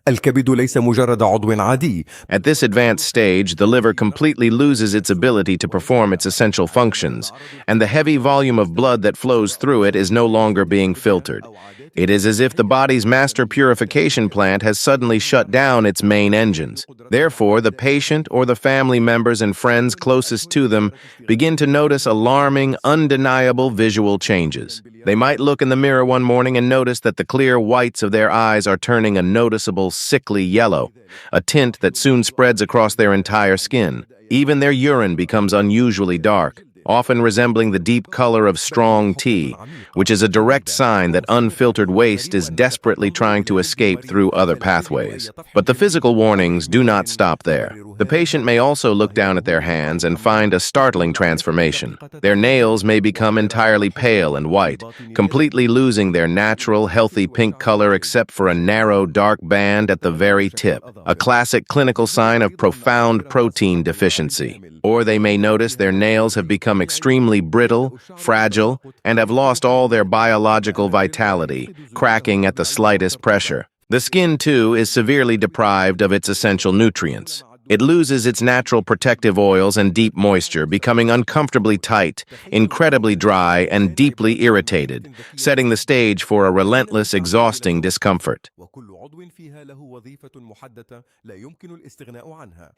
الكبد ليس مجرد عضو عادي. At this advanced stage, the liver completely loses its ability to perform its essential functions, and the heavy volume of blood that flows through it is no longer being filtered. It is as if the body's master purification plant has suddenly shut down its main engines. Therefore, the patient or the family members and friends closest to them begin to notice alarming, undeniable visual changes. They might look in the mirror one morning and notice that the clear whites of their eyes are turning a noticeable, sickly yellow, a tint that soon spreads across their entire skin. Even their urine becomes unusually dark, often resembling the deep color of strong tea, which is a direct sign that unfiltered waste is desperately trying to escape through other pathways. But the physical warnings do not stop there. The patient may also look down at their hands and find a startling transformation. Their nails may become entirely pale and white, completely losing their natural, healthy pink color except for a narrow, dark band at the very tip, a classic clinical sign of profound protein deficiency. Or they may notice their nails have become extremely brittle, fragile, and have lost all their biological vitality, cracking at the slightest pressure. The skin, too, is severely deprived of its essential nutrients. It loses its natural protective oils and deep moisture, becoming uncomfortably tight, incredibly dry, and deeply irritated, setting the stage for a relentless, exhausting discomfort.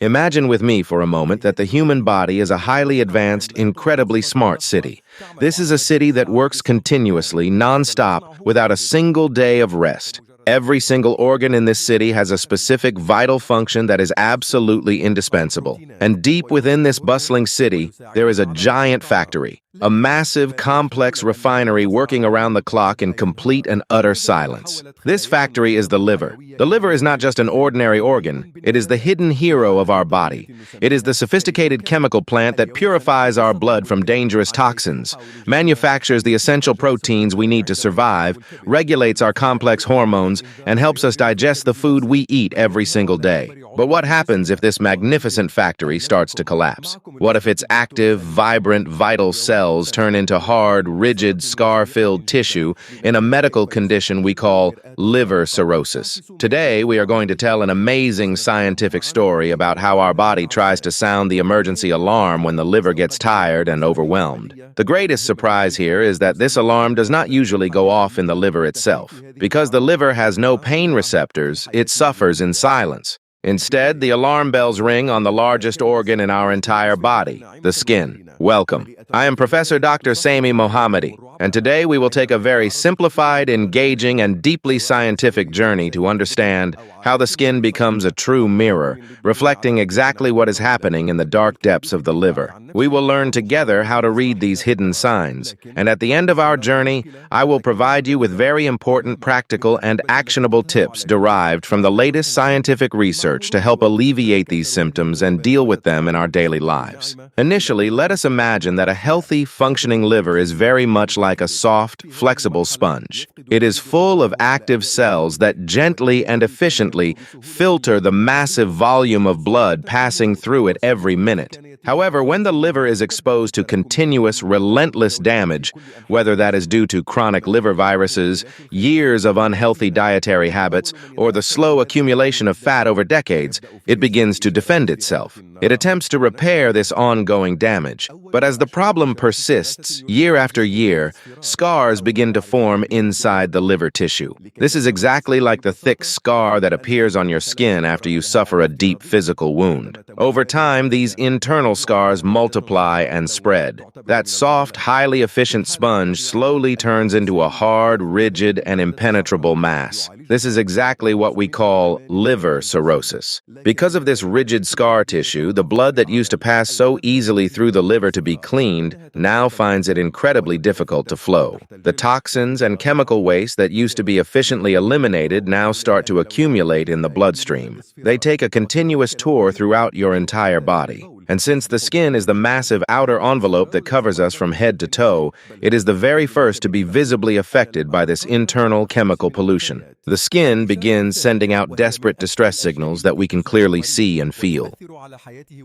Imagine with me for a moment that the human body is a highly advanced, incredibly smart city. This is a city that works continuously, non-stop, without a single day of rest. Every single organ in this city has a specific vital function that is absolutely indispensable. And deep within this bustling city, there is a giant factory, a massive, complex refinery working around the clock in complete and utter silence. This factory is the liver. The liver is not just an ordinary organ, it is the hidden hero of our body. It is the sophisticated chemical plant that purifies our blood from dangerous toxins, manufactures the essential proteins we need to survive, regulates our complex hormones, and helps us digest the food we eat every single day. But what happens if this magnificent factory starts to collapse? What if its active, vibrant, vital cells turn into hard, rigid, scar-filled tissue in a medical condition we call liver cirrhosis? Today, we are going to tell an amazing scientific story about how our body tries to sound the emergency alarm when the liver gets tired and overwhelmed. The greatest surprise here is that this alarm does not usually go off in the liver itself. Because the liver has no pain receptors, it suffers in silence. Instead, the alarm bells ring on the largest organ in our entire body, the skin. Welcome. I am Professor Dr. Samy Mohamady, and today we will take a very simplified, engaging, and deeply scientific journey to understand how the skin becomes a true mirror, reflecting exactly what is happening in the dark depths of the liver. We will learn together how to read these hidden signs, and at the end of our journey, I will provide you with very important practical and actionable tips derived from the latest scientific research to help alleviate these symptoms and deal with them in our daily lives. Initially, let us imagine that a healthy, functioning liver is very much like a soft, flexible sponge. It is full of active cells that gently and efficiently filter the massive volume of blood passing through it every minute. However, when the liver is exposed to continuous, relentless damage, whether that is due to chronic liver viruses, years of unhealthy dietary habits, or the slow accumulation of fat over decades, it begins to defend itself. It attempts to repair this ongoing damage. But as the problem persists, year after year, scars begin to form inside the liver tissue. This is exactly like the thick scar that appears on your skin after you suffer a deep physical wound. Over time, these internal scars multiply and spread. That soft, highly efficient sponge slowly turns into a hard, rigid, and impenetrable mass. This is exactly what we call liver cirrhosis. Because of this rigid scar tissue, the blood that used to pass so easily through the liver to be cleaned now finds it incredibly difficult to flow. The toxins and chemical waste that used to be efficiently eliminated now start to accumulate in the bloodstream. They take a continuous tour throughout your entire body. And since the skin is the massive outer envelope that covers us from head to toe, it is the very first to be visibly affected by this internal chemical pollution. The skin begins sending out desperate distress signals that we can clearly see and feel.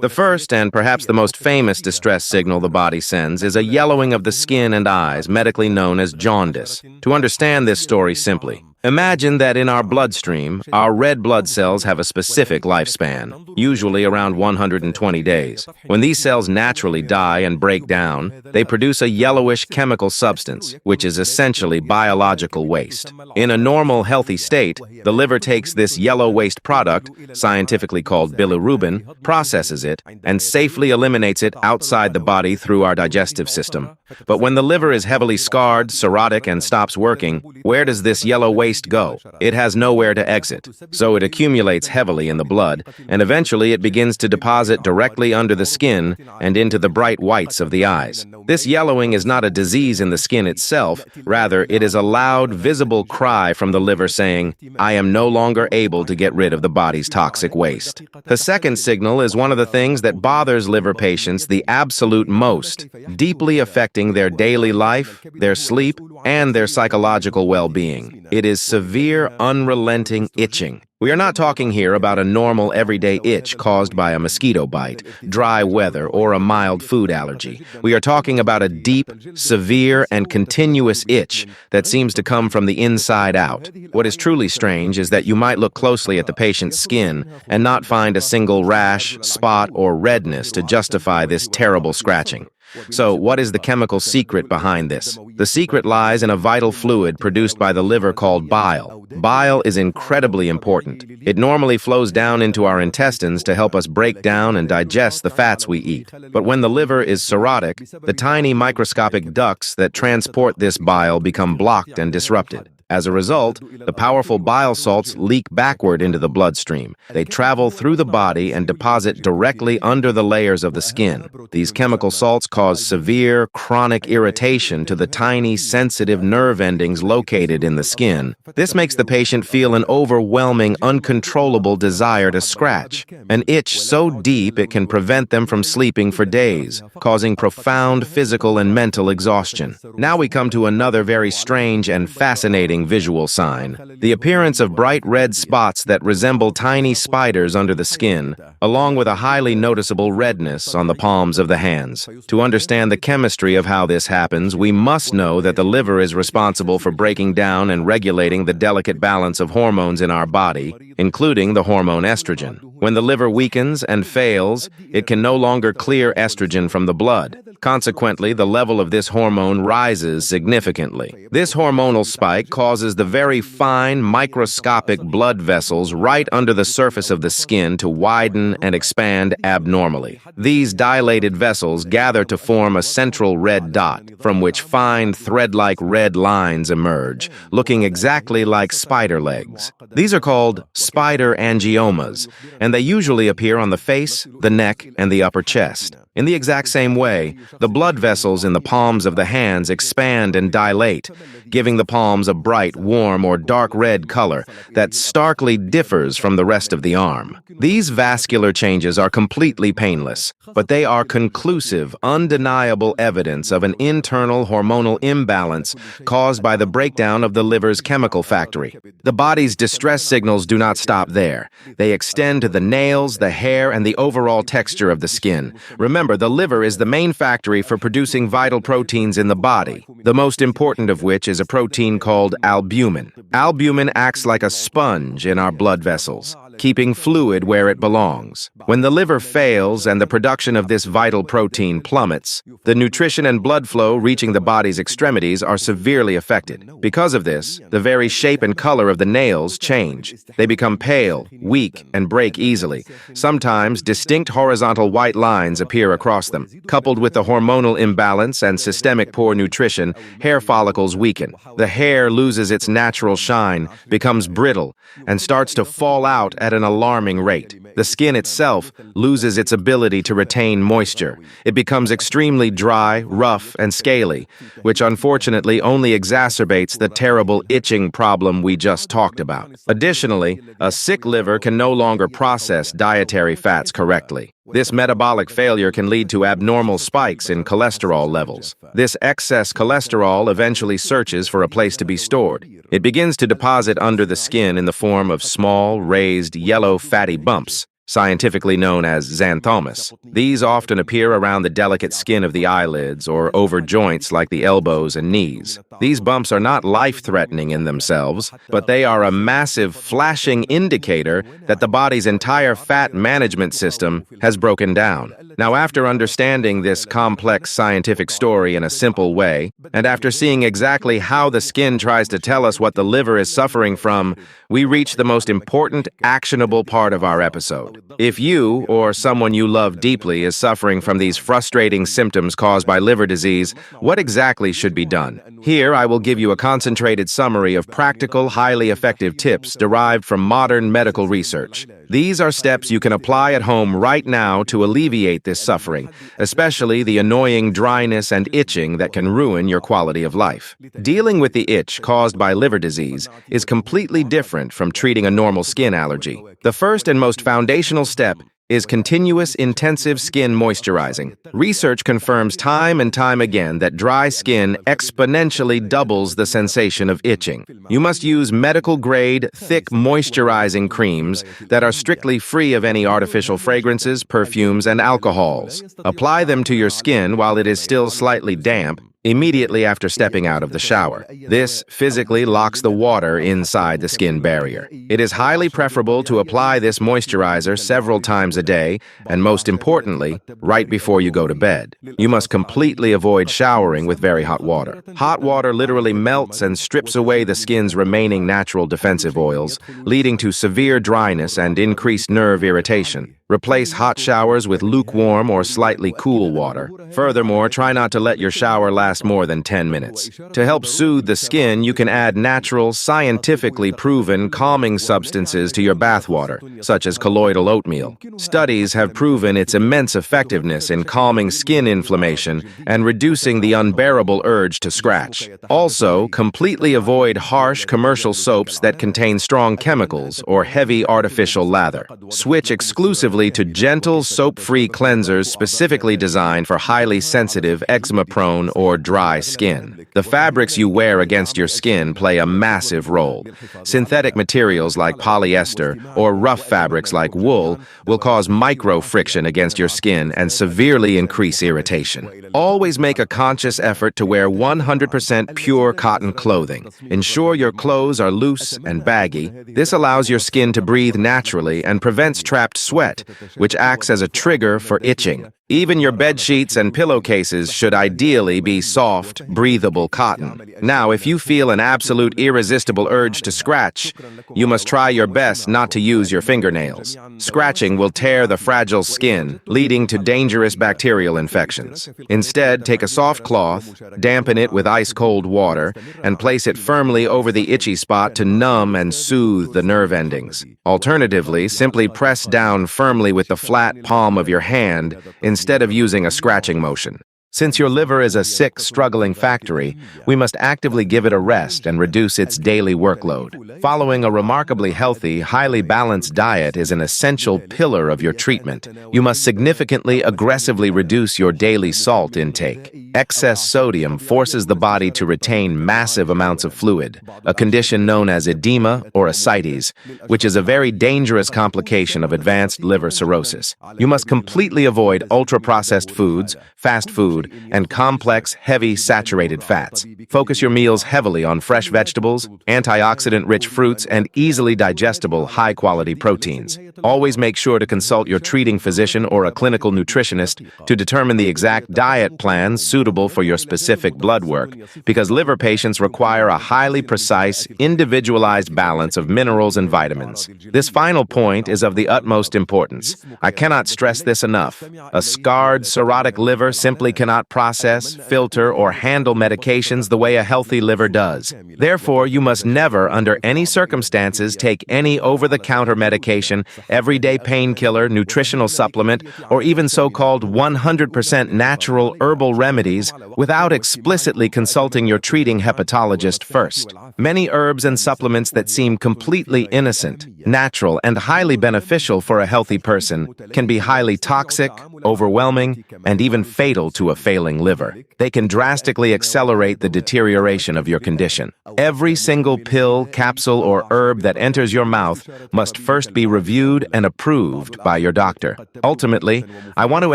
The first and perhaps the most famous distress signal the body sends is a yellowing of the skin and eyes, medically known as jaundice. To understand this story simply, Imagine that in our bloodstream, our red blood cells have a specific lifespan, usually around 120 days. When these cells naturally die and break down, they produce a yellowish chemical substance, which is essentially biological waste. In a normal, healthy state, the liver takes this yellow waste product, scientifically called bilirubin, processes it, and safely eliminates it outside the body through our digestive system. But when the liver is heavily scarred, cirrhotic, and stops working, where does this yellow waste go? It has nowhere to exit, so it accumulates heavily in the blood, and eventually it begins to deposit directly under the skin and into the bright whites of the eyes. This yellowing is not a disease in the skin itself, rather it is a loud, visible cry from the liver saying, "I am no longer able to get rid of the body's toxic waste." The second signal is one of the things that bothers liver patients the absolute most, deeply affecting their daily life, their sleep, and their psychological well-being. It is severe, unrelenting itching. We are not talking here about a normal, everyday itch caused by a mosquito bite, dry weather, or a mild food allergy. We are talking about a deep, severe, and continuous itch that seems to come from the inside out. What is truly strange is that you might look closely at the patient's skin and not find a single rash, spot, or redness to justify this terrible scratching. So, what is the chemical secret behind this? The secret lies in a vital fluid produced by the liver called bile. Bile is incredibly important. It normally flows down into our intestines to help us break down and digest the fats we eat. But when the liver is cirrhotic, the tiny microscopic ducts that transport this bile become blocked and disrupted. As a result, the powerful bile salts leak backward into the bloodstream. They travel through the body and deposit directly under the layers of the skin. These chemical salts cause severe, chronic irritation to the tiny, sensitive nerve endings located in the skin. This makes the patient feel an overwhelming, uncontrollable desire to scratch, an itch so deep it can prevent them from sleeping for days, causing profound physical and mental exhaustion. Now we come to another very strange and fascinating visual sign: the appearance of bright red spots that resemble tiny spiders under the skin, along with a highly noticeable redness on the palms of the hands. To understand the chemistry of how this happens, we must know that the liver is responsible for breaking down and regulating the delicate balance of hormones in our body, including the hormone estrogen. When the liver weakens and fails, it can no longer clear estrogen from the blood. Consequently, the level of this hormone rises significantly. This hormonal spike causes the very fine, microscopic blood vessels right under the surface of the skin to widen and expand abnormally. These dilated vessels gather to form a central red dot, from which fine, thread-like red lines emerge, looking exactly like spider legs. These are called spider angiomas, and they usually appear on the face, the neck, and the upper chest. In the exact same way, the blood vessels in the palms of the hands expand and dilate, giving the palms a bright, warm, or dark red color that starkly differs from the rest of the arm. These vascular changes are completely painless, but they are conclusive, undeniable evidence of an internal hormonal imbalance caused by the breakdown of the liver's chemical factory. The body's distress signals do not stop there. They extend to the nails, the hair, and the overall texture of the skin. Remember, the liver is the main factory for producing vital proteins in the body, the most important of which is a protein called albumin. Albumin acts like a sponge in our blood vessels, keeping fluid where it belongs. When the liver fails and the production of this vital protein plummets, the nutrition and blood flow reaching the body's extremities are severely affected. Because of this, the very shape and color of the nails change. They become pale, weak, and break easily. Sometimes distinct horizontal white lines appear across them. Coupled with the hormonal imbalance and systemic poor nutrition, hair follicles weaken. The hair loses its natural shine, becomes brittle, and starts to fall out at an alarming rate. The skin itself loses its ability to retain moisture. It becomes extremely dry, rough, and scaly, which unfortunately only exacerbates the terrible itching problem we just talked about. Additionally, a sick liver can no longer process dietary fats correctly. This metabolic failure can lead to abnormal spikes in cholesterol levels. This excess cholesterol eventually searches for a place to be stored. It begins to deposit under the skin in the form of small, raised, yellow, fatty bumps. scientifically known as xanthomas. These often appear around the delicate skin of the eyelids or over joints like the elbows and knees. These bumps are not life-threatening in themselves, but they are a massive, flashing indicator that the body's entire fat management system has broken down. Now, after understanding this complex scientific story in a simple way, and after seeing exactly how the skin tries to tell us what the liver is suffering from, we reach the most important, actionable part of our episode. If you, or someone you love deeply, is suffering from these frustrating symptoms caused by liver disease, what exactly should be done? Here, I will give you a concentrated summary of practical, highly effective tips derived from modern medical research. These are steps you can apply at home right now to alleviate this suffering, especially the annoying dryness and itching that can ruin your quality of life. Dealing with the itch caused by liver disease is completely different from treating a normal skin allergy. The first and most foundational step is continuous intensive skin moisturizing. Research confirms time and time again that dry skin exponentially doubles the sensation of itching. You must use medical-grade, thick moisturizing creams that are strictly free of any artificial fragrances, perfumes, and alcohols. Apply them to your skin while it is still slightly damp, immediately after stepping out of the shower. This physically locks the water inside the skin barrier. It is highly preferable to apply this moisturizer several times a day, and most importantly, right before you go to bed. You must completely avoid showering with very hot water. Hot water literally melts and strips away the skin's remaining natural defensive oils, leading to severe dryness and increased nerve irritation. Replace hot showers with lukewarm or slightly cool water. Furthermore, try not to let your shower last more than 10 minutes. To help soothe the skin, you can add natural, scientifically proven calming substances to your bath water, such as colloidal oatmeal. Studies have proven its immense effectiveness in calming skin inflammation and reducing the unbearable urge to scratch. Also, completely avoid harsh commercial soaps that contain strong chemicals or heavy artificial lather. Switch exclusively to gentle, soap-free cleansers specifically designed for highly sensitive, eczema-prone, or dry skin. The fabrics you wear against your skin play a massive role. Synthetic materials like polyester or rough fabrics like wool will cause micro-friction against your skin and severely increase irritation. Always make a conscious effort to wear 100% pure cotton clothing. Ensure your clothes are loose and baggy. This allows your skin to breathe naturally and prevents trapped sweat, which acts as a trigger for itching. Even your bed sheets and pillowcases should ideally be soft, breathable cotton. Now, if you feel an absolute irresistible urge to scratch, you must try your best not to use your fingernails. Scratching will tear the fragile skin, leading to dangerous bacterial infections. Instead, take a soft cloth, dampen it with ice-cold water, and place it firmly over the itchy spot to numb and soothe the nerve endings. Alternatively, simply press down firmly with the flat palm of your hand instead of using a scratching motion. Since your liver is a sick, struggling factory, we must actively give it a rest and reduce its daily workload. Following a remarkably healthy, highly balanced diet is an essential pillar of your treatment. You must significantly, aggressively reduce your daily salt intake. Excess sodium forces the body to retain massive amounts of fluid, a condition known as edema or ascites, which is a very dangerous complication of advanced liver cirrhosis. You must completely avoid ultra-processed foods, fast food, and complex, heavy, saturated fats. Focus your meals heavily on fresh vegetables, antioxidant-rich fruits, and easily digestible, high-quality proteins. Always make sure to consult your treating physician or a clinical nutritionist to determine the exact diet plan suitable for your specific blood work, because liver patients require a highly precise, individualized balance of minerals and vitamins. This final point is of the utmost importance. I cannot stress this enough. A scarred, cirrhotic liver simply cannot process, filter, or handle medications the way a healthy liver does. Therefore, you must never, under any circumstances, take any over-the-counter medication, everyday painkiller, nutritional supplement, or even so-called 100% natural herbal remedies without explicitly consulting your treating hepatologist first. Many herbs and supplements that seem completely innocent, natural, and highly beneficial for a healthy person can be highly toxic, overwhelming, and even fatal to a failing liver. They can drastically accelerate the deterioration of your condition. Every single pill, capsule, or herb that enters your mouth must first be reviewed reviewed and approved by your doctor. Ultimately, I want to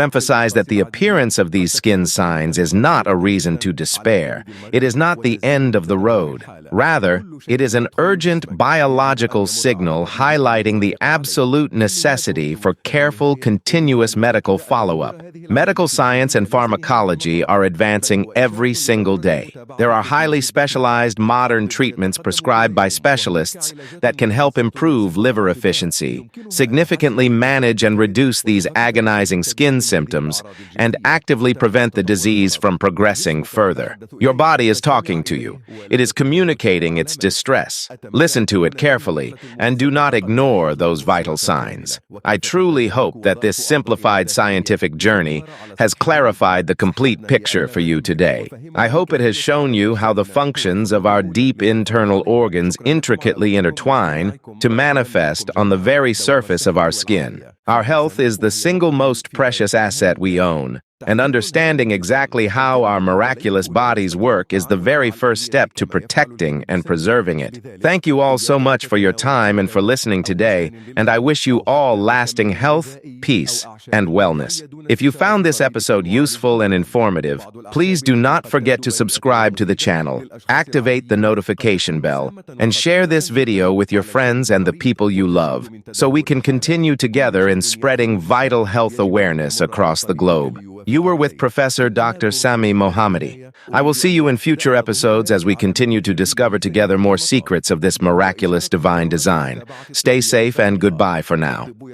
emphasize that the appearance of these skin signs is not a reason to despair. It is not the end of the road. Rather, it is an urgent biological signal highlighting the absolute necessity for careful, continuous medical follow-up. Medical science and pharmacology are advancing every single day. There are highly specialized modern treatments prescribed by specialists that can help improve liver efficiency, significantly manage and reduce these agonizing skin symptoms, and actively prevent the disease from progressing further. Your body is talking to you. It is communicating its distress. Listen to it carefully and do not ignore those vital signs. I truly hope that this simplified scientific journey has clarified the complete picture for you today. I hope it has shown you how the functions of our deep internal organs intricately intertwine to manifest on the very surface of our skin. Our health is the single most precious asset we own, and understanding exactly how our miraculous bodies work is the very first step to protecting and preserving it. Thank you all so much for your time and for listening today, and I wish you all lasting health, peace, and wellness. If you found this episode useful and informative, please do not forget to subscribe to the channel, activate the notification bell, and share this video with your friends and the people you love, so we can continue together in spreading vital health awareness across the globe. You were with Professor Dr. Samy Mohamady. I will see you in future episodes as we continue to discover together more secrets of this miraculous divine design. Stay safe and goodbye for now.